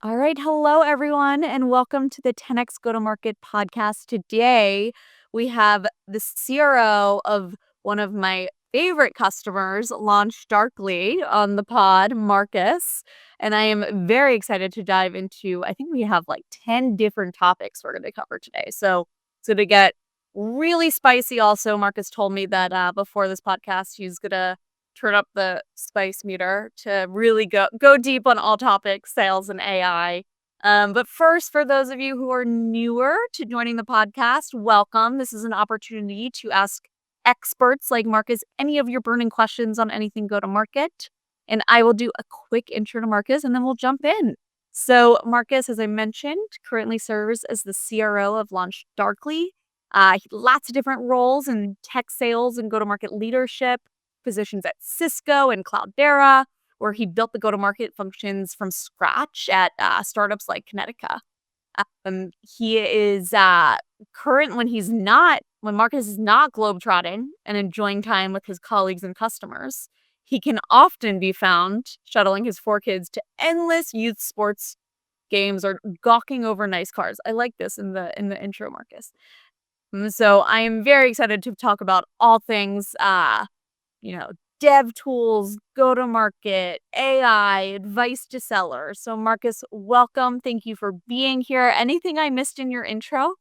All right. Hello, everyone, and welcome to the 10x Go to Market podcast. Today, we have the CRO of one of my favorite customers, LaunchDarkly, on the pod, Marcus. And I am very excited to dive into, I think we have like 10 different topics we're going to cover today. So to get really spicy, also, Marcus told me that before this podcast, he's going to turn up the spice meter to really go deep on all topics, sales and AI. But first, for those of you who are newer to joining the podcast, welcome. This is an opportunity to ask experts like Marcus any of your burning questions on anything go to market. And I will do a quick intro to Marcus and then we'll jump in. So Marcus, as I mentioned, currently serves as the CRO of LaunchDarkly. Lots of different roles in tech sales and go-to-market leadership, positions at Cisco and Cloudera, where he built the go-to-market functions from scratch at startups like Kinetica. He is current when Marcus is not globetrotting and enjoying time with his colleagues and customers. He can often be found shuttling his 4 kids to endless youth sports games or gawking over nice cars. I like this in the intro, Marcus. So I am very excited to talk about all things dev tools, go to market, AI, advice to sellers. So Marcus, welcome. Thank you for being here. Anything I missed in your intro?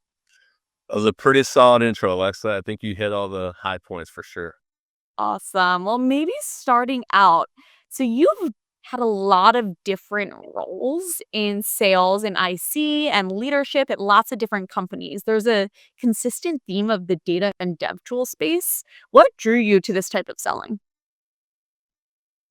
That was a pretty solid intro, Alexa. I think you hit all the high points for sure. Awesome. Well, maybe starting out. So you've had a lot of different roles in sales and IC and leadership at lots of different companies. There's a consistent theme of the data and dev tool space. What drew you to this type of selling?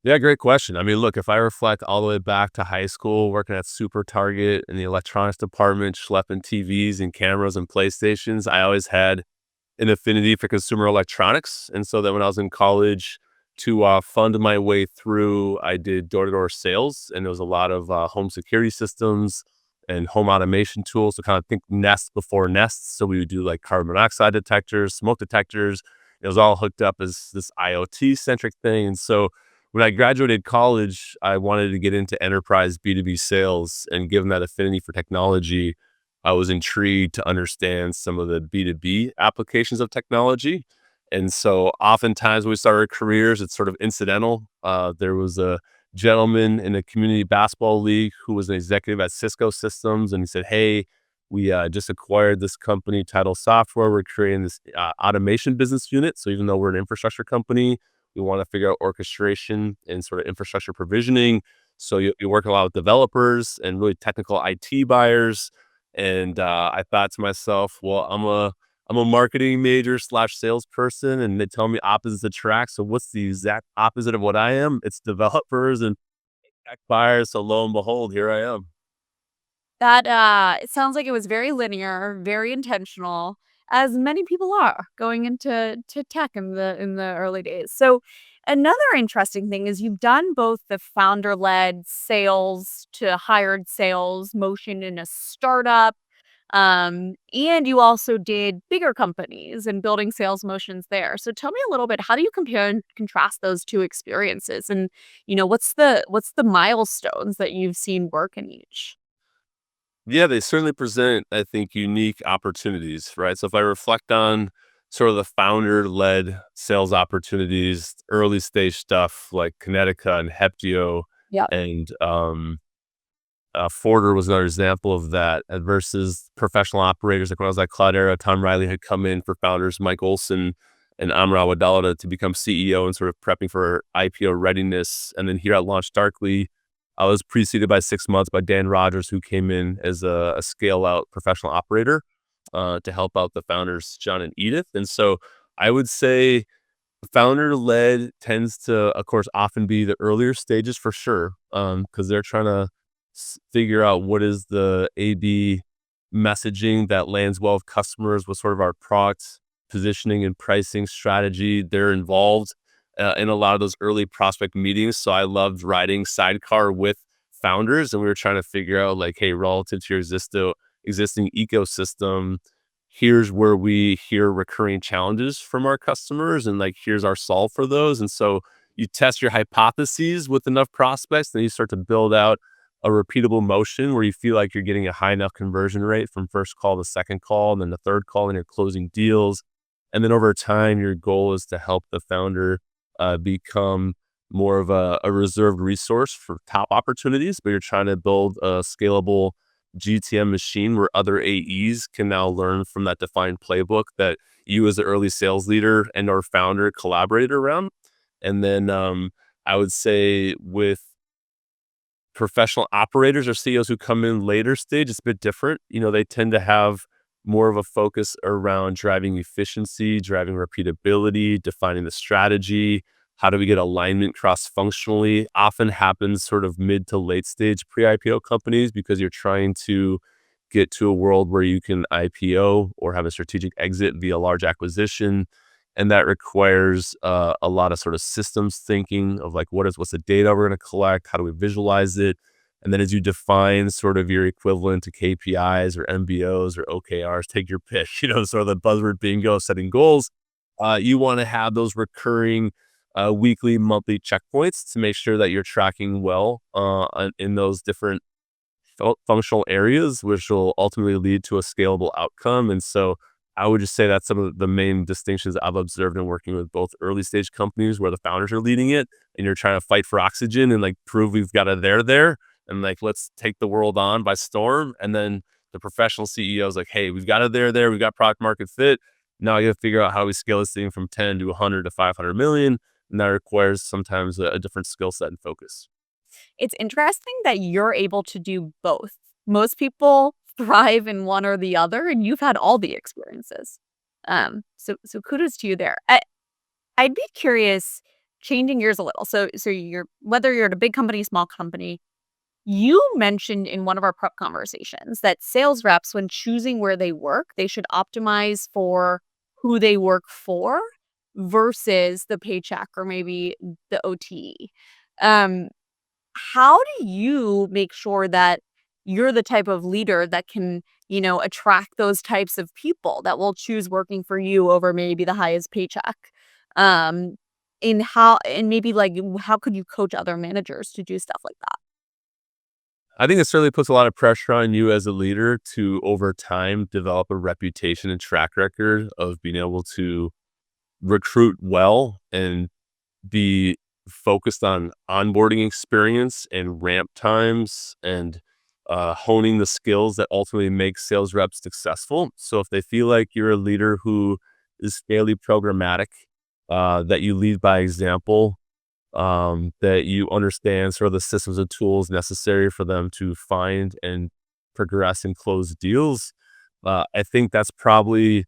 Yeah, great question. I mean, look, if I reflect all the way back to high school, working at Super Target in the electronics department, schlepping TVs and cameras and PlayStations, I always had an affinity for consumer electronics. And so then when I was in college to fund my way through, I did door-to-door sales, and there was a lot of home security systems and home automation tools to kind of think nests before nests. So we would do like carbon monoxide detectors, smoke detectors. It was all hooked up as this IoT-centric thing. And so when I graduated college, I wanted to get into enterprise B2B sales, and given that affinity for technology, I was intrigued to understand some of the B2B applications of technology. And so oftentimes when we start our careers, it's sort of incidental. There was a gentleman in a community basketball league who was an executive at Cisco Systems, and he said, "Hey, we just acquired this company, Title Software. We're creating this automation business unit. So even though we're an infrastructure company, we want to figure out orchestration and sort of infrastructure provisioning. So you work a lot with developers and really technical IT buyers." And I thought to myself, well, I'm a marketing major slash salesperson, and they tell me opposites attract. So what's the exact opposite of what I am? It's developers and tech buyers. So lo and behold, here I am. It sounds like it was very linear, very intentional, as many people are going into tech in the early days. So another interesting thing is you've done both the founder-led sales to hired sales motion in a startup, and you also did bigger companies and building sales motions there. So tell me a little bit, how do you compare and contrast those two experiences? And, what's the milestones that you've seen work in each? Yeah, they certainly present, I think, unique opportunities, right? So if I reflect on sort of the founder-led sales opportunities, early stage stuff like Kinetica and Heptio Yeah. and Forder was another example of that, versus professional operators. Like when I was at Cloudera, Tom Riley had come in for founders Mike Olson and Amra Wadala to become CEO and sort of prepping for IPO readiness. And then here at LaunchDarkly, I was preceded by 6 months by Dan Rogers, who came in as a scale-out professional operator to help out the founders, John and Edith. And so I would say founder-led tends to, of course, often be the earlier stages for sure, because they're trying to figure out what is the A/B messaging that lands well with customers, what sort of our product positioning and pricing strategy. They're involved in a lot of those early prospect meetings. So I loved riding sidecar with founders, and we were trying to figure out like, hey, relative to your existing ecosystem, here's where we hear recurring challenges from our customers, and like, here's our solve for those. And so you test your hypotheses with enough prospects, then you start to build out a repeatable motion where you feel like you're getting a high enough conversion rate from first call to second call, and then the third call, and you're closing deals. And then over time, your goal is to help the founder become more of a reserved resource for top opportunities, but you're trying to build a scalable GTM machine where other AEs can now learn from that defined playbook that you as the early sales leader and or founder collaborated around. And then I would say with professional operators or CEOs who come in later stage, it's a bit different. They tend to have more of a focus around driving efficiency, driving repeatability, defining the strategy. How do we get alignment cross-functionally? Often happens sort of mid to late stage pre-IPO companies because you're trying to get to a world where you can IPO or have a strategic exit via large acquisition. And that requires a lot of sort of systems thinking of like, what's the data we're going to collect? How do we visualize it? And then as you define sort of your equivalent to KPIs or MBOs or OKRs, take your pick, sort of the buzzword bingo, setting goals. You want to have those recurring weekly, monthly checkpoints to make sure that you're tracking well in those different functional areas, which will ultimately lead to a scalable outcome. And so I would just say that's some of the main distinctions I've observed in working with both early stage companies where the founders are leading it and you're trying to fight for oxygen and like prove we've got a there and like, let's take the world on by storm. And then the professional CEOs like, hey, we've got a there, we've got product market fit. Now you have to figure out how we scale this thing from 10 to 100 to 500 million. And that requires sometimes a different skill set and focus. It's interesting that you're able to do both. Most people thrive in one or the other, and you've had all the experiences. So kudos to you there. I'd be curious, changing gears a little. So you're whether you're at a big company, small company, you mentioned in one of our prep conversations that sales reps, when choosing where they work, they should optimize for who they work for versus the paycheck or maybe the OTE. Um, how do you make sure that you're the type of leader that can, attract those types of people that will choose working for you over maybe the highest paycheck? Um, and maybe like how could you coach other managers to do stuff like that? I think it certainly puts a lot of pressure on you as a leader to over time develop a reputation and track record of being able to recruit well and be focused on onboarding experience and ramp times and honing the skills that ultimately make sales reps successful. So if they feel like you're a leader who is fairly programmatic, that you lead by example, that you understand sort of the systems and tools necessary for them to find and progress and close deals, I think that's probably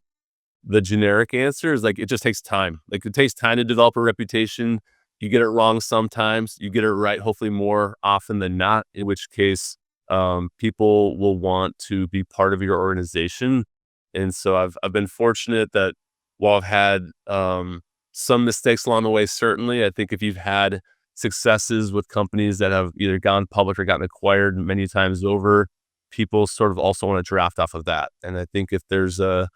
the generic answer is like, it just takes time. Like it takes time to develop a reputation. You get it wrong sometimes, you get it right, hopefully more often than not, in which case, people will want to be part of your organization. And so I've been fortunate that while I've had, some mistakes along the way, certainly, I think if you've had successes with companies that have either gone public or gotten acquired many times over, people sort of also want to draft off of that. And I think if there's a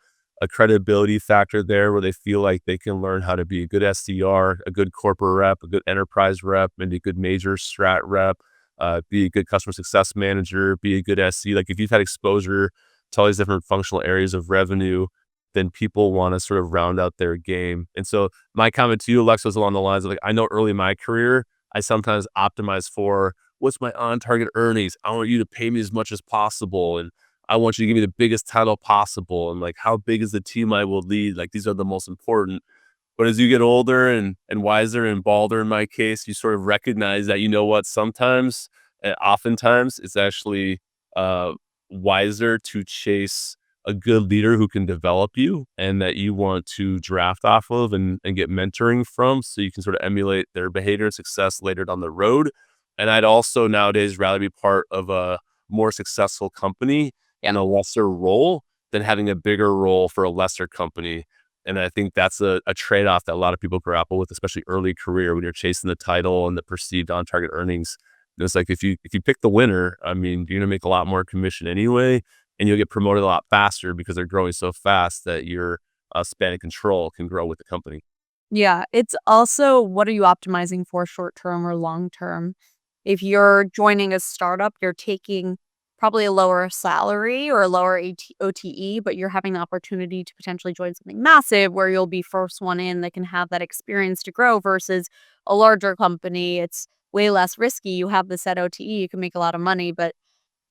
credibility factor there where they feel like they can learn how to be a good SDR, a good corporate rep, a good enterprise rep, maybe a good major strat rep, be a good customer success manager, be a good SC. Like if you've had exposure to all these different functional areas of revenue, then people want to sort of round out their game. And so my comment to you, Alexa, was along the lines of like, I know early in my career, I sometimes optimize for what's my on-target earnings. I want you to pay me as much as possible. And I want you to give me the biggest title possible. And like, how big is the team I will lead? Like, these are the most important. But as you get older and wiser and balder in my case, you sort of recognize that, you know what, sometimes and oftentimes it's actually uh, wiser to chase a good leader who can develop you and that you want to draft off of and get mentoring from so you can sort of emulate their behavior and success later down the road. And I'd also nowadays rather be part of a more successful company Yeah. in a lesser role than having a bigger role for a lesser company. And I think that's a trade-off that a lot of people grapple with, especially early career when you're chasing the title and the perceived on-target earnings. And it's like if you pick the winner, I mean, you're gonna make a lot more commission anyway, and you'll get promoted a lot faster because they're growing so fast that your span of control can grow with the company. Yeah, it's also what are you optimizing for short term or long term? If you're joining a startup, you're taking probably a lower salary or a lower OTE, but you're having the opportunity to potentially join something massive where you'll be first one in that can have that experience to grow versus a larger company. It's way less risky. You have the set OTE, you can make a lot of money, but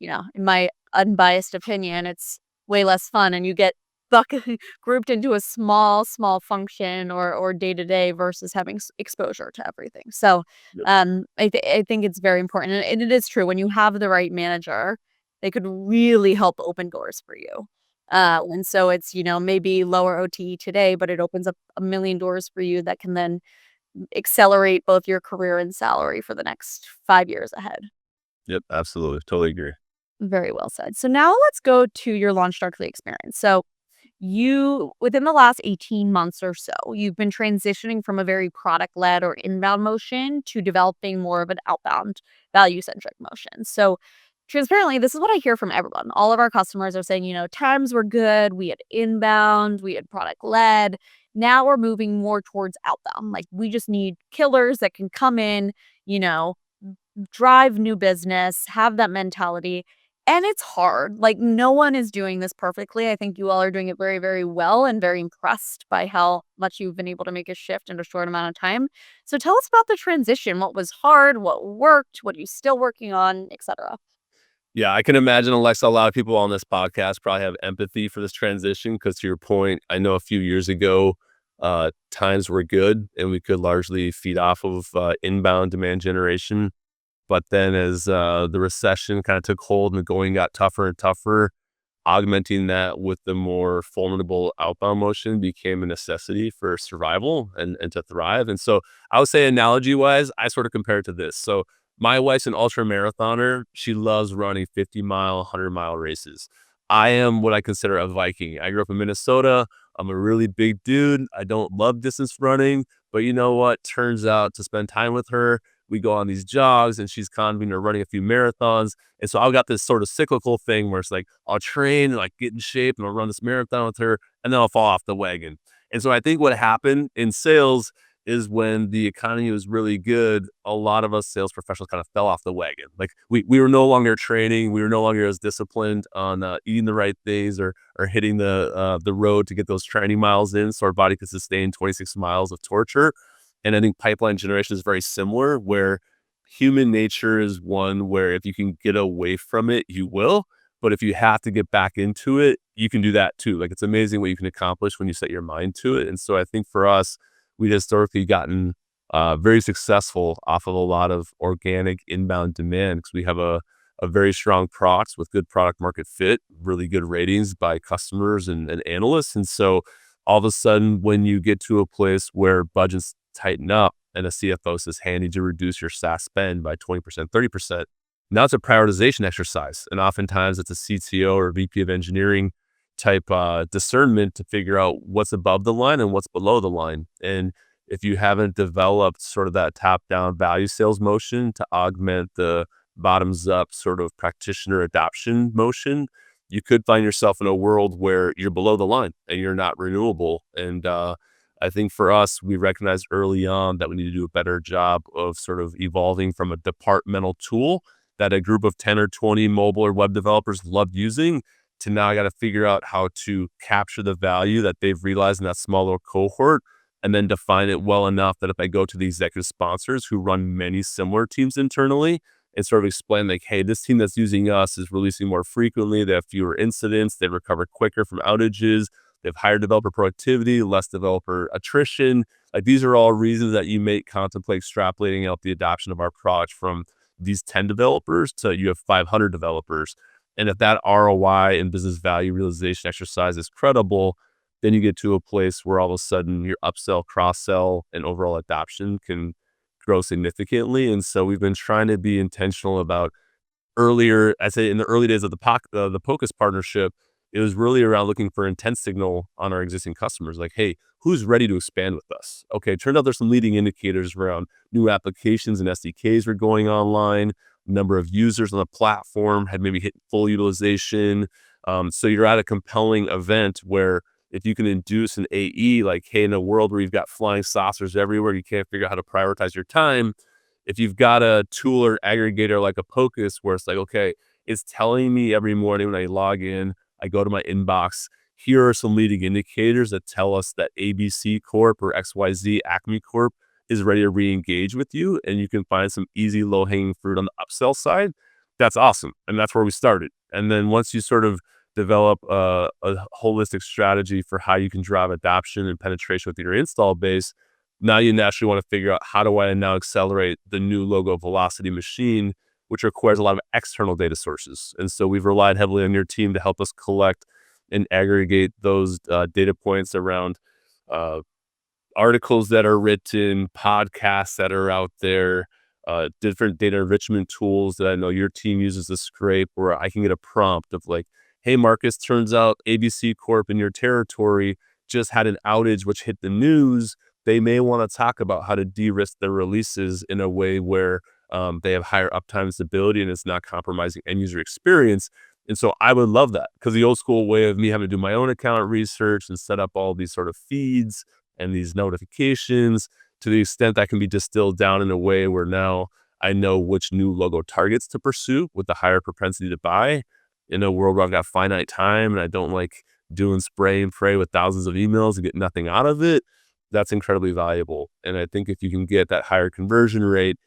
in my unbiased opinion, it's way less fun and you get stuck grouped into a small function or day to day versus having exposure to everything. So, Yep. I think it's very important, and it is true when you have the right manager, they could really help open doors for you. And so it's maybe lower OTE today, but it opens up a million doors for you that can then accelerate both your career and salary for the next 5 years ahead. Yep, absolutely. Totally agree. Very well said. So now let's go to your LaunchDarkly experience. So you, within the last 18 months or so, you've been transitioning from a very product led or inbound motion to developing more of an outbound value centric motion. So, transparently, this is what I hear from everyone. All of our customers are saying, times were good. We had inbound, we had product led. Now we're moving more towards outbound. Like, we just need killers that can come in, you know, drive new business, have that mentality. And it's hard. Like, no one is doing this perfectly. I think you all are doing it very, very well and very impressed by how much you've been able to make a shift in a short amount of time. So tell us about the transition. What was hard? What worked? What are you still working on, etc.? Yeah, I can imagine, Alexa, a lot of people on this podcast probably have empathy for this transition because, to your point, I know a few years ago, times were good and we could largely feed off of inbound demand generation. But then as the recession kind of took hold and the going got tougher and tougher, augmenting that with the more formidable outbound motion became a necessity for survival and to thrive. And so I would say analogy wise, I sort of compare it to this. So my wife's an ultra marathoner. She loves running 50-mile, 100-mile races. I am what I consider a Viking. I grew up in Minnesota. I'm a really big dude. I don't love distance running, but you know what? Turns out to spend time with her, we go on these jogs and she's constantly running a few marathons. And so I've got this sort of cyclical thing where it's like I'll train, like get in shape, and I'll run this marathon with her, and then I'll fall off the wagon. And so I think what happened in sales is when the economy was really good, a lot of us sales professionals kind of fell off the wagon. Like we were no longer training, we were no longer as disciplined on eating the right things or hitting the road to get those training miles in, so our body could sustain 26 miles of torture. And I think pipeline generation is very similar, where human nature is one where if you can get away from it, you will. But if you have to get back into it, you can do that too. Like it's amazing what you can accomplish when you set your mind to it. And so I think for us, we'd historically gotten very successful off of a lot of organic inbound demand because we have a very strong product with good product market fit, really good ratings by customers and analysts. And so all of a sudden, when you get to a place where budgets tighten up and a CFO says, hey, I need to reduce your SaaS spend by 20%, 30%. Now it's a prioritization exercise. And oftentimes it's a CTO or VP of engineering type discernment to figure out what's above the line and what's below the line. And if you haven't developed sort of that top down value sales motion to augment the bottoms up sort of practitioner adoption motion, you could find yourself in a world where you're below the line and you're not renewable. And I think for us, we recognized early on that we need to do a better job of sort of evolving from a departmental tool that a group of 10 or 20 mobile or web developers loved using to now I got to figure out how to capture the value that they've realized in that smaller cohort and then define it well enough that if I go to the executive sponsors who run many similar teams internally and sort of explain like, hey, this team that's using us is releasing more frequently. They have fewer incidents. They recover quicker from outages. They have higher developer productivity, less developer attrition. Like these are all reasons that you may contemplate extrapolating out the adoption of our product from these 10 developers to you have 500 developers. And if that ROI and business value realization exercise is credible, then you get to a place where all of a sudden your upsell, cross sell, and overall adoption can grow significantly. And so we've been trying to be intentional about earlier, I'd say in the early days of the Pocus partnership, it was really around looking for intent signal on our existing customers. Like, hey, who's ready to expand with us? Okay, turned out there's some leading indicators around new applications and SDKs were going online. Number of users on the platform had maybe hit full utilization. So you're at a compelling event where if you can induce an AE, like, hey, in a world where you've got flying saucers everywhere, you can't figure out how to prioritize your time, If you've got a tool or aggregator like a Pocus where it's like, okay, it's telling me every morning when I log in, I go to my inbox, here are some leading indicators that tell us that ABC Corp or XYZ Acme Corp is ready to re-engage with you, and you can find some easy low-hanging fruit on the upsell side. That's awesome. And that's where we started. And then once you sort of develop a holistic strategy for how you can drive adoption and penetration with your install base, now you naturally want to figure out, how do I now accelerate the new logo velocity machine, which requires a lot of external data sources. And so we've relied heavily on your team to help us collect and aggregate those data points around uh, articles that are written, podcasts that are out there, different data enrichment tools that I know your team uses to scrape, where I can get a prompt of like, hey, Marcus, turns out ABC Corp in your territory just had an outage which hit the news. They may want to talk about how to de-risk their releases in a way where they have higher uptime and stability and it's not compromising end user experience. And so I would love that, because the old school way of me having to do my own account research and set up all these sort of feeds and these notifications, to the extent that can be distilled down in a way where now I know which new logo targets to pursue with the higher propensity to buy in a world where I've got finite time and I don't like doing spray and pray with thousands of emails and get nothing out of it. That's incredibly valuable. And I think if you can get that higher conversion rate,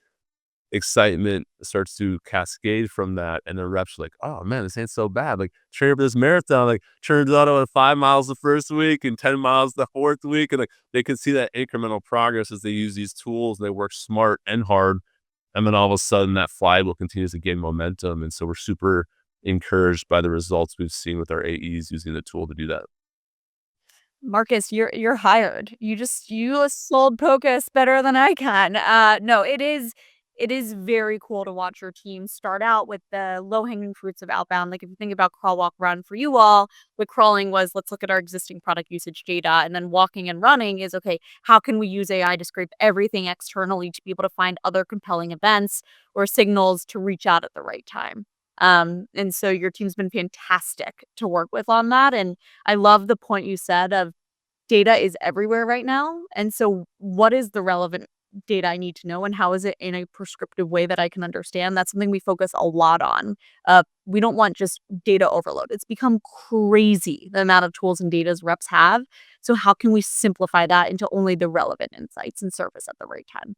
excitement starts to cascade from that, and the reps are like, oh man, this ain't so bad. Like, training for this marathon, like, turns out I went 5 miles the first week and 10 miles the fourth week, and like they can see that incremental progress as they use these tools and they work smart and hard, and then all of a sudden that flywheel continues to gain momentum. And so we're super encouraged by the results we've seen with our AEs using the tool to do that. Marcus, you're hired. You sold Pocus better than I can. No, it is very cool to watch your team start out with the low hanging fruits of outbound. Like if you think about crawl, walk, run for you all, what crawling was, let's look at our existing product usage data, and then walking and running is okay. How can we use AI to scrape everything externally to be able to find other compelling events or signals to reach out at the right time? And so your team's been fantastic to work with on that. And I love the point you said of data is everywhere right now. And so what is the relevant data I need to know, and how is it in a prescriptive way that I can understand? That's something we focus a lot on. We don't want just data overload. It's become crazy the amount of tools and data reps have. So how can we simplify that into only the relevant insights and surface at the right time?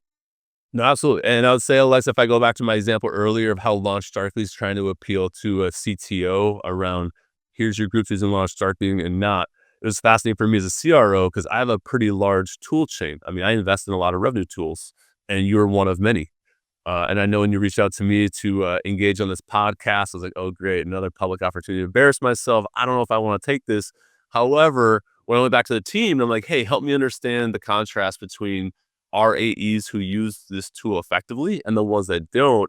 No, absolutely. And I would say, Alexa, if I go back to my example earlier of how LaunchDarkly is trying to appeal to a CTO around, here's your group using LaunchDarkly and not, it was fascinating for me as a CRO because I have a pretty large tool chain. I mean, I invest in a lot of revenue tools, and you're one of many. And I know when you reached out to me to engage on this podcast, I was like, oh, great, another public opportunity to embarrass myself. I don't know if I want to take this. However, when I went back to the team, I'm like, hey, help me understand the contrast between our AEs who use this tool effectively and the ones that don't.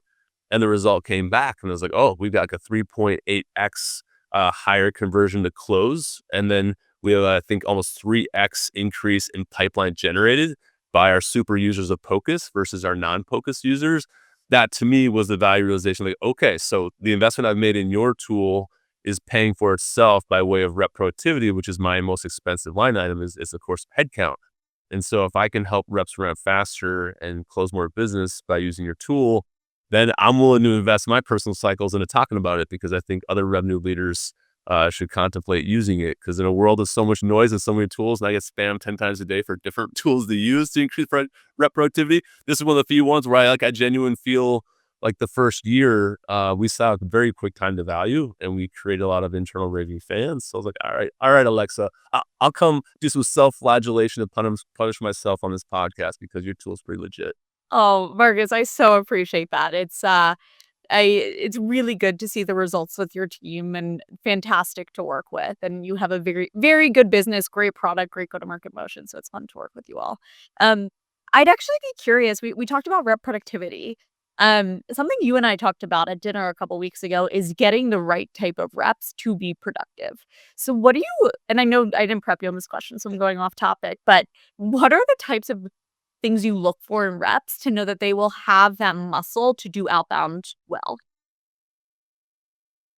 And the result came back, and I was like, oh, we've got like a 3.8x higher conversion to close. And then we have, I think, almost 3x increase in pipeline generated by our super users of Pocus versus our non-Pocus users. That to me was the value realization. Like, okay, so the investment I've made in your tool is paying for itself by way of rep productivity, which is my most expensive line item, is of course headcount. And so if I can help reps ramp faster and close more business by using your tool, then I'm willing to invest my personal cycles into talking about it, because I think other revenue leaders should contemplate using it. Because in a world of so much noise and so many tools, and I get spammed 10 times a day for different tools to use to increase rep productivity, this is one of the few ones where I genuinely feel like the first year we saw a very quick time to value, and we created a lot of internal raving fans. So I was like, all right, Alexa, I'll come do some self-flagellation and punish myself on this podcast because your tool's pretty legit. Oh, Marcus, I so appreciate that. It's really good to see the results with your team and fantastic to work with. And you have a very, very good business, great product, great go-to-market motion. So it's fun to work with you all. Um, I'd actually be curious. We talked about rep productivity. Something you and I talked about at dinner a couple weeks ago is getting the right type of reps to be productive. So what do you, and I know I didn't prep you on this question, so I'm going off topic, but what are the types of things you look for in reps to know that they will have that muscle to do outbound well?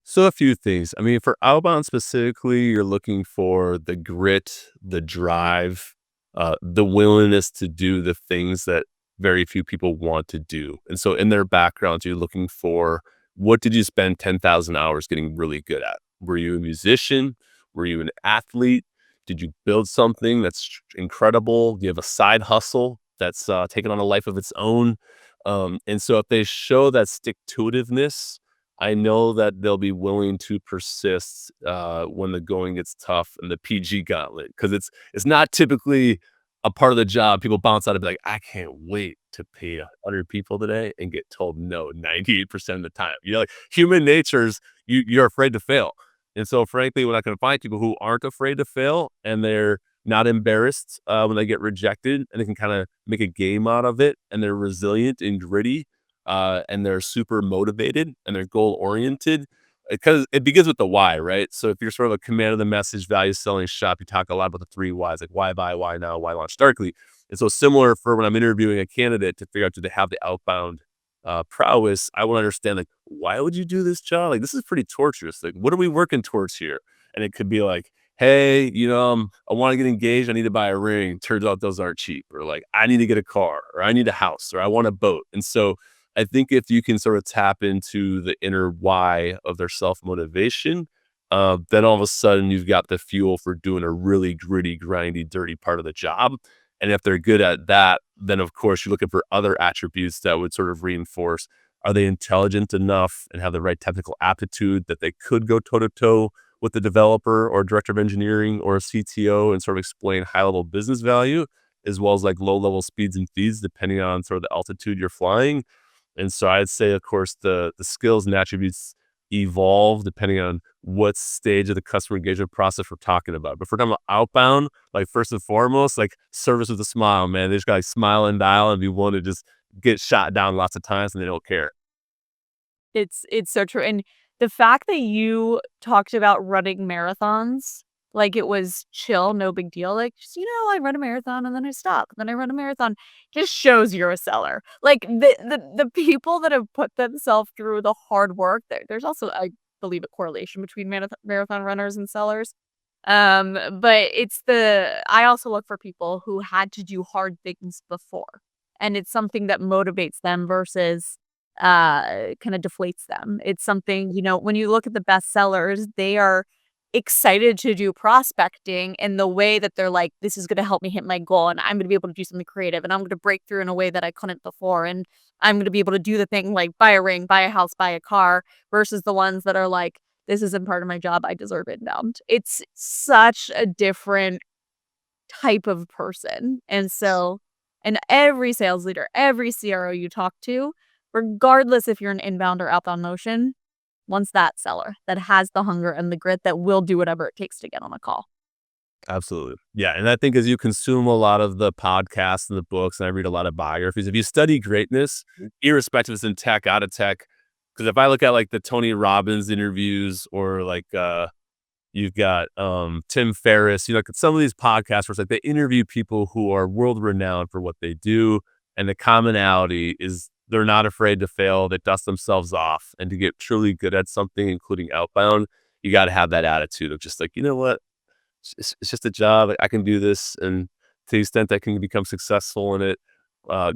So a few things. I mean, for outbound specifically, you're looking for the grit, the drive, the willingness to do the things that very few people want to do. And so in their backgrounds, you're looking for, what did you spend 10,000 hours getting really good at? Were you a musician? Were you an athlete? Did you build something that's incredible? Do you have a side hustle that's taken on a life of its own? And so if they show that stick-to-itiveness, I know that they'll be willing to persist when the going gets tough in the PG gauntlet, because it's not typically a part of the job. People bounce out and be like, I can't wait to pay 100 people today and get told no 98% of the time. Like, human nature's, you're afraid to fail. And so frankly, when I can find people who aren't afraid to fail and they're not embarrassed when they get rejected, and they can kind of make a game out of it, and they're resilient and gritty, and they're super motivated and they're goal oriented, because it begins with the why, right? So if you're sort of a command of the message, value selling shop, you talk a lot about the three whys, like why buy, why now, why launch darkly. And so similar for when I'm interviewing a candidate to figure out, do they have the outbound prowess, I want to understand, like, why would you do this job? Like, this is pretty torturous. Like, what are we working towards here? And it could be like, hey, I want to get engaged. I need to buy a ring. Turns out those aren't cheap. Or like, I need to get a car, or I need a house, or I want a boat. And so I think if you can sort of tap into the inner why of their self motivation, then all of a sudden you've got the fuel for doing a really gritty, grindy, dirty part of the job. And if they're good at that, then of course you're looking for other attributes that would sort of reinforce, are they intelligent enough and have the right technical aptitude that they could go toe to toe with the developer or director of engineering or a CTO and sort of explain high level business value, as well as like low level speeds and feeds, depending on sort of the altitude you're flying. And so I'd say, of course, the skills and attributes evolve depending on what stage of the customer engagement process we're talking about. But if we're talking about outbound, like first and foremost, like service with a smile, man. They just gotta smile and dial and be willing to just get shot down lots of times, and they don't care. It's so true, and the fact that you talked about running marathons, like it was chill, no big deal, like, just, I run a marathon and then I stop, then I run a marathon, just shows you're a seller. Like, the people that have put themselves through the hard work, there's also, I believe, a correlation between marathon runners and sellers. But I also look for people who had to do hard things before, and it's something that motivates them versus kind of deflates them. It's something, when you look at the best sellers, they are excited to do prospecting in the way that they're like, this is going to help me hit my goal, and I'm going to be able to do something creative, and I'm going to break through in a way that I couldn't before, and I'm going to be able to do the thing like buy a ring, buy a house, buy a car, versus the ones that are like, this isn't part of my job, I deserve inbound. It's such a different type of person. And every sales leader, every CRO you talk to, regardless if you're an inbound or outbound motion, wants that seller that has the hunger and the grit that will do whatever it takes to get on a call. Absolutely. Yeah. And I think as you consume a lot of the podcasts and the books, and I read a lot of biographies, if you study greatness, irrespective if it's in tech, out of tech, because if I look at like the Tony Robbins interviews, or like you've got Tim Ferriss, like some of these podcasts where it's like they interview people who are world renowned for what they do. And the commonality is they're not afraid to fail, they dust themselves off. And to get truly good at something, including outbound, you got to have that attitude of just like, you know what? It's just a job. I can do this, and to the extent that I can become successful in it,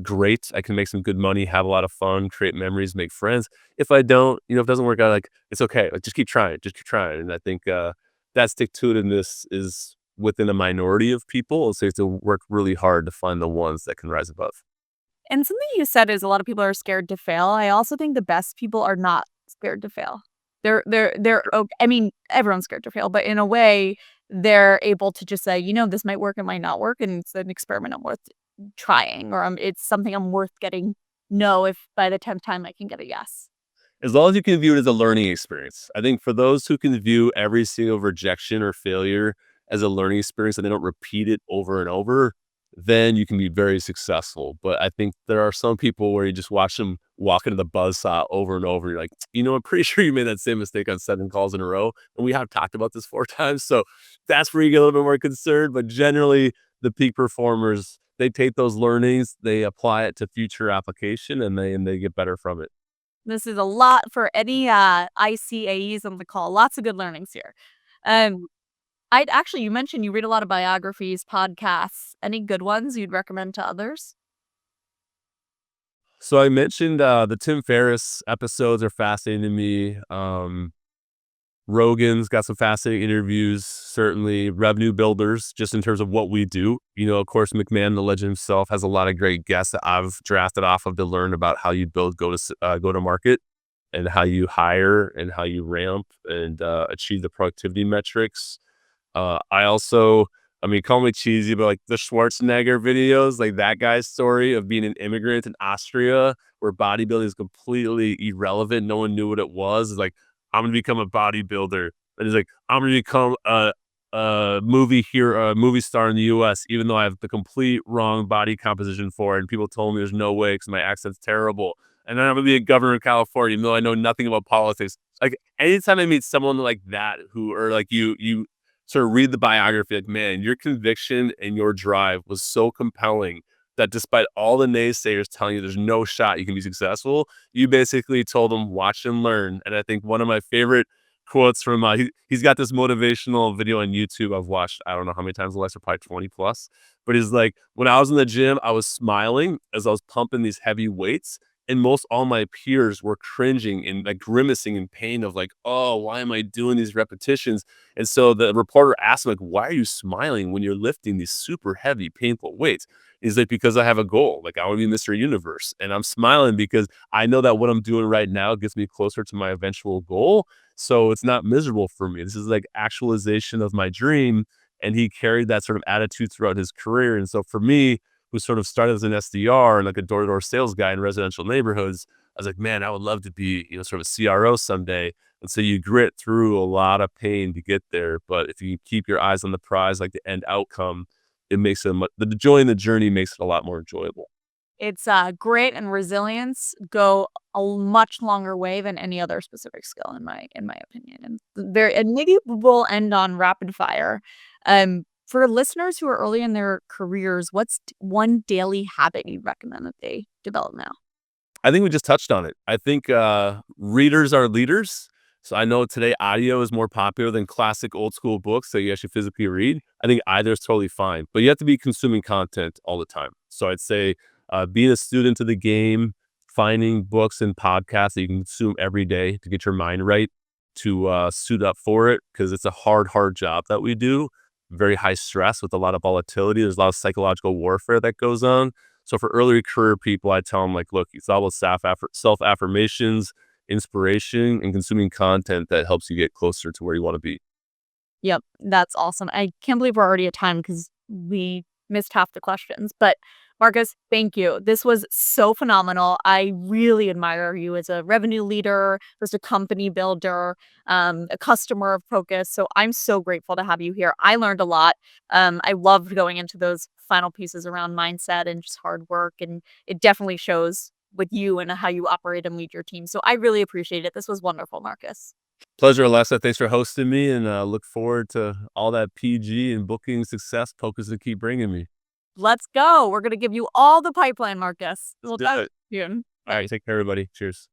great. I can make some good money, have a lot of fun, create memories, make friends. If I don't, if it doesn't work out, like, it's okay. Like, just keep trying, just keep trying. And I think that stick-to-itiveness is within a minority of people, so you have to work really hard to find the ones that can rise above. And something you said is a lot of people are scared to fail. I also think the best people are not scared to fail. I mean, everyone's scared to fail, but in a way, they're able to just say, this might work, it might not work, and it's an experiment I'm worth trying, or it's something I'm worth getting no if by the 10th time I can get a yes. As long as you can view it as a learning experience. I think for those who can view every single rejection or failure as a learning experience and they don't repeat it over and over, then you can be very successful. But I think there are some people where you just watch them walk into the buzzsaw over and over. You're like, I'm pretty sure you made that same mistake on 7 calls in a row. And we have talked about this 4 times. So that's where you get a little bit more concerned. But generally, the peak performers, they take those learnings, they apply it to future application, and they get better from it. This is a lot for any ICAEs on the call. Lots of good learnings here. I'd actually, you mentioned you read a lot of biographies, podcasts. Any good ones you'd recommend to others? So I mentioned the Tim Ferriss episodes are fascinating to me. Rogan's got some fascinating interviews, certainly revenue builders, just in terms of what we do. Of course, McMahon, the legend himself, has a lot of great guests that I've drafted off of to learn about how you build go to market and how you hire and how you ramp and achieve the productivity metrics. I also, I mean, call me cheesy, but like the Schwarzenegger videos, like that guy's story of being an immigrant in Austria, where bodybuilding is completely irrelevant. No one knew what it was. It's like, I'm gonna become a bodybuilder, and he's like, I'm gonna become a movie star in the U.S., even though I have the complete wrong body composition for it. And people told me there's no way because my accent's terrible. And then I'm gonna be a governor of California, even though I know nothing about politics. Like anytime I meet someone like that, who or like you sort of read the biography, like, man, your conviction and your drive was so compelling that despite all the naysayers telling you there's no shot you can be successful, you basically told them, watch and learn. And I think one of my favorite quotes from, he's got this motivational video on YouTube I've watched, I don't know how many times, Alexa, probably 20 plus. But he's like, when I was in the gym, I was smiling as I was pumping these heavy weights. And most all my peers were cringing and like grimacing in pain of like, oh, why am I doing these repetitions? And so the reporter asked him, like, why are you smiling when you're lifting these super heavy, painful weights? He's like, because I have a goal. Like, I want to be Mr. Universe. And I'm smiling because I know that what I'm doing right now gets me closer to my eventual goal. So it's not miserable for me. This is like actualization of my dream. And he carried that sort of attitude throughout his career. And so for me, who sort of started as an SDR and like a door-to-door sales guy in residential neighborhoods, I was like, man, I would love to be, sort of a CRO someday. And so you grit through a lot of pain to get there. But if you keep your eyes on the prize, like the end outcome, it makes it the joy in the journey makes it a lot more enjoyable. It's grit and resilience go a much longer way than any other specific skill in my opinion. And maybe we'll end on rapid fire. For listeners who are early in their careers, what's one daily habit you recommend that they develop now? I think we just touched on it. I think readers are leaders. So I know today audio is more popular than classic old school books that you actually physically read. I think either is totally fine, but you have to be consuming content all the time. So I'd say being a student of the game, finding books and podcasts that you can consume every day to get your mind right, to suit up for it, because it's a hard job that we do. Very high stress with a lot of volatility. There's a lot of psychological warfare that goes on. So for early career people, I tell them, like, look, it's all about self affirmations, inspiration, and consuming content that helps you get closer to where you want to be. Yep, that's awesome. I can't believe we're already at time because we missed half the questions. But Marcus, thank you. This was so phenomenal. I really admire you as a revenue leader, as a company builder, a customer focus. So I'm so grateful to have you here. I learned a lot. I loved going into those final pieces around mindset and just hard work. And it definitely shows with you and how you operate and lead your team. So I really appreciate it. This was wonderful, Marcus. Pleasure, Alexa. Thanks for hosting me, and look forward to all that PG and booking success focus to keep bringing me. Let's go. We're gonna give you all the pipeline, Marcus. Let's We'll do talk it. soon. All Bye. right. Take care, everybody. Cheers.